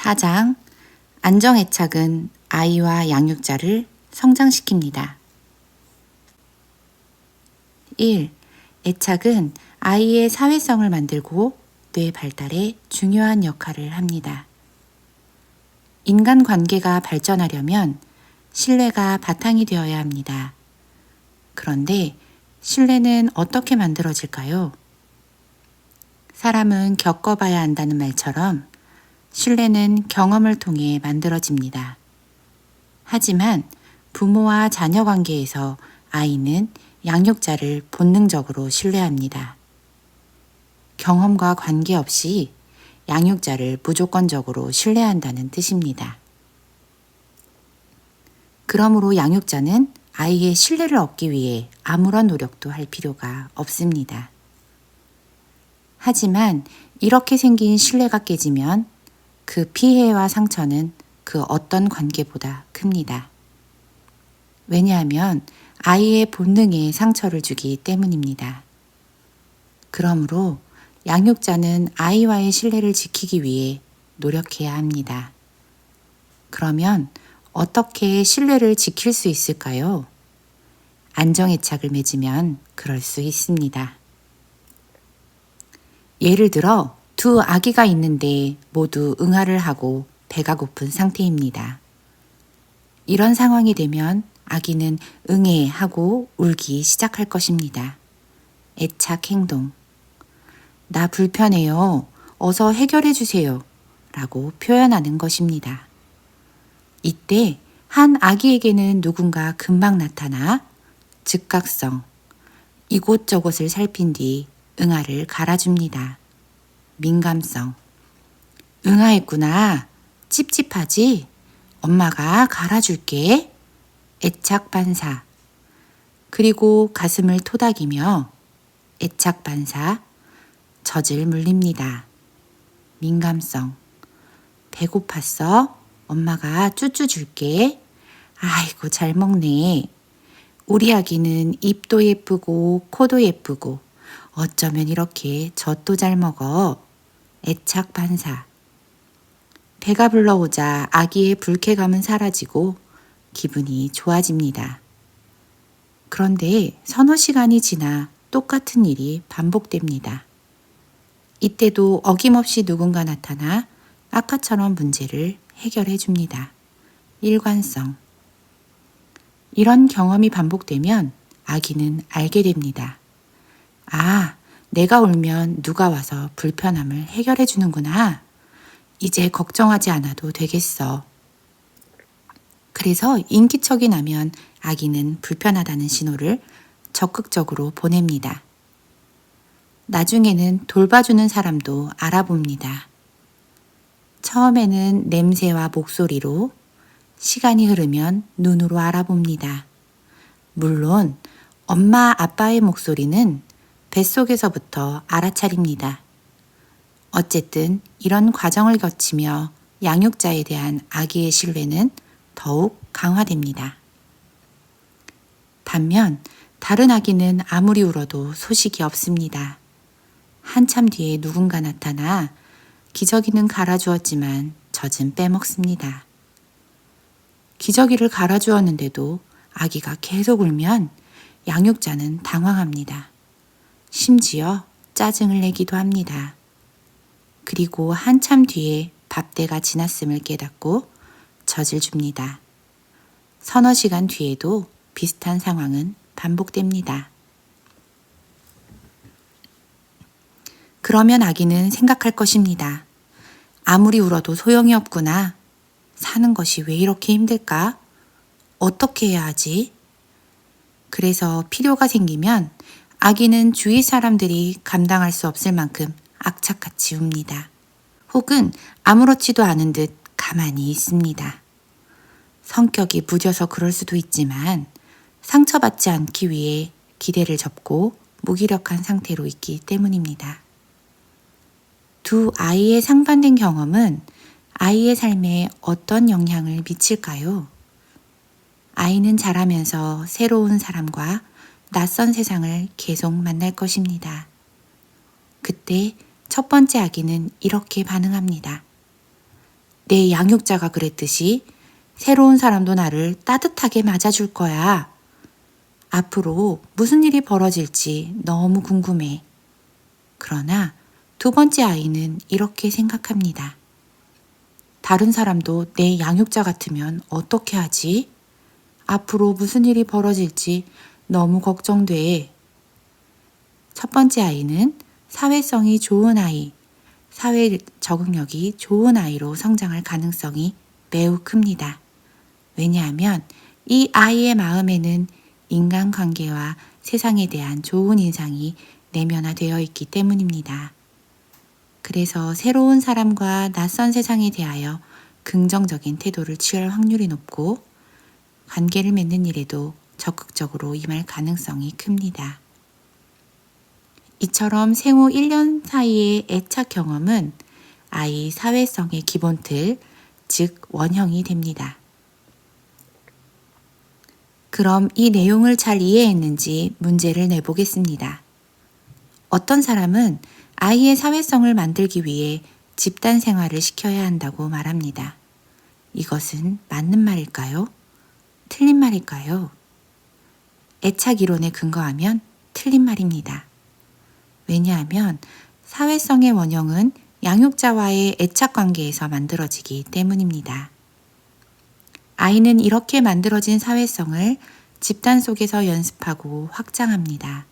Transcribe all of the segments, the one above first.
4장 안정애착은 아이와 양육자를 성장시킵니다. 1. 애착은 아이의 사회성을 만들고 뇌 발달에 중요한 역할을 합니다. 인간관계가 발전하려면 신뢰가 바탕이 되어야 합니다. 그런데 신뢰는 어떻게 만들어질까요? 사람은 겪어봐야 한다는 말처럼 신뢰는 경험을 통해 만들어집니다. 하지만 부모와 자녀 관계에서 아이는 양육자를 본능적으로 신뢰합니다. 경험과 관계없이 양육자를 무조건적으로 신뢰한다는 뜻입니다. 그러므로 양육자는 아이의 신뢰를 얻기 위해 아무런 노력도 할 필요가 없습니다. 하지만 이렇게 생긴 신뢰가 깨지면 그 피해와 상처는 그 어떤 관계보다 큽니다. 왜냐하면 아이의 본능에 상처를 주기 때문입니다. 그러므로 양육자는 아이와의 신뢰를 지키기 위해 노력해야 합니다. 그러면 어떻게 신뢰를 지킬 수 있을까요? 안정애착을 맺으면 그럴 수 있습니다. 예를 들어 두 아기가 있는데 모두 응아를 하고 배가 고픈 상태입니다. 이런 상황이 되면 아기는 응애하고 울기 시작할 것입니다. 애착 행동. 나 불편해요. 어서 해결해 주세요. 라고 표현하는 것입니다. 이때 한 아기에게는 누군가 금방 나타나 즉각성, 이곳저곳을 살핀 뒤 응아를 갈아줍니다. 민감성. 응아했구나. 찝찝하지? 엄마가 갈아줄게. 애착 반사. 그리고 가슴을 토닥이며 애착 반사. 젖을 물립니다. 민감성. 배고팠어? 엄마가 쭈쭈 줄게. 아이고 잘 먹네. 우리 아기는 입도 예쁘고 코도 예쁘고 어쩌면 이렇게 젖도 잘 먹어. 애착 반사. 배가 불러오자 아기의 불쾌감은 사라지고 기분이 좋아집니다. 그런데 서너 시간이 지나 똑같은 일이 반복됩니다. 이때도 어김없이 누군가 나타나 아까처럼 문제를 해결해 줍니다. 일관성. 이런 경험이 반복되면 아기는 알게 됩니다. 아, 내가 울면 누가 와서 불편함을 해결해 주는구나. 이제 걱정하지 않아도 되겠어. 그래서 인기척이 나면 아기는 불편하다는 신호를 적극적으로 보냅니다. 나중에는 돌봐주는 사람도 알아봅니다. 처음에는 냄새와 목소리로, 시간이 흐르면 눈으로 알아봅니다. 물론 엄마 아빠의 목소리는 뱃속에서부터 알아차립니다. 어쨌든 이런 과정을 거치며 양육자에 대한 아기의 신뢰는 더욱 강화됩니다. 반면 다른 아기는 아무리 울어도 소식이 없습니다. 한참 뒤에 누군가 나타나 기저귀는 갈아주었지만 젖은 빼먹습니다. 기저귀를 갈아주었는데도 아기가 계속 울면 양육자는 당황합니다. 심지어 짜증을 내기도 합니다. 그리고 한참 뒤에 밥때가 지났음을 깨닫고 젖을 줍니다. 서너 시간 뒤에도 비슷한 상황은 반복됩니다. 그러면 아기는 생각할 것입니다. 아무리 울어도 소용이 없구나. 사는 것이 왜 이렇게 힘들까? 어떻게 해야 하지? 그래서 필요가 생기면 아기는 주위 사람들이 감당할 수 없을 만큼 악착같이 웁니다. 혹은 아무렇지도 않은 듯 가만히 있습니다. 성격이 무뎌서 그럴 수도 있지만 상처받지 않기 위해 기대를 접고 무기력한 상태로 있기 때문입니다. 두 아이의 상반된 경험은 아이의 삶에 어떤 영향을 미칠까요? 아이는 자라면서 새로운 사람과 낯선 세상을 계속 만날 것입니다. 그때 첫 번째 아기는 이렇게 반응합니다. 내 양육자가 그랬듯이 새로운 사람도 나를 따뜻하게 맞아줄 거야. 앞으로 무슨 일이 벌어질지 너무 궁금해. 그러나 두 번째 아이는 이렇게 생각합니다. 다른 사람도 내 양육자 같으면 어떻게 하지? 앞으로 무슨 일이 벌어질지 너무 걱정돼. 첫 번째 아이는 사회성이 좋은 아이, 사회 적응력이 좋은 아이로 성장할 가능성이 매우 큽니다. 왜냐하면 이 아이의 마음에는 인간관계와 세상에 대한 좋은 인상이 내면화되어 있기 때문입니다. 그래서 새로운 사람과 낯선 세상에 대하여 긍정적인 태도를 취할 확률이 높고 관계를 맺는 일에도 적극적으로 임할 가능성이 큽니다. 이처럼 생후 1년 사이의 애착 경험은 아이 사회성의 기본틀, 즉 원형이 됩니다. 그럼 이 내용을 잘 이해했는지 문제를 내보겠습니다. 어떤 사람은 아이의 사회성을 만들기 위해 집단 생활을 시켜야 한다고 말합니다. 이것은 맞는 말일까요? 틀린 말일까요? 애착 이론에 근거하면 틀린 말입니다. 왜냐하면 사회성의 원형은 양육자와의 애착 관계에서 만들어지기 때문입니다. 아이는 이렇게 만들어진 사회성을 집단 속에서 연습하고 확장합니다.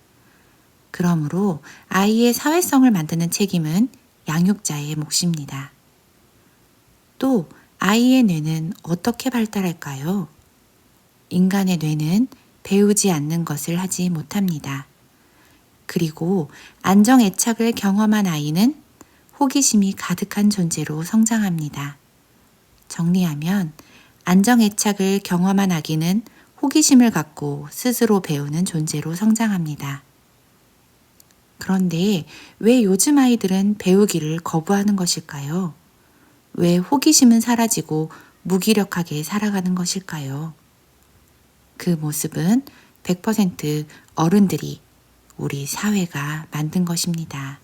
그러므로 아이의 사회성을 만드는 책임은 양육자의 몫입니다. 또 아이의 뇌는 어떻게 발달할까요? 인간의 뇌는 배우지 않는 것을 하지 못합니다. 그리고 안정 애착을 경험한 아이는 호기심이 가득한 존재로 성장합니다. 정리하면 안정 애착을 경험한 아기는 호기심을 갖고 스스로 배우는 존재로 성장합니다. 그런데 왜 요즘 아이들은 배우기를 거부하는 것일까요? 왜 호기심은 사라지고 무기력하게 살아가는 것일까요? 그 모습은 100% 어른들이 우리 사회가 만든 것입니다.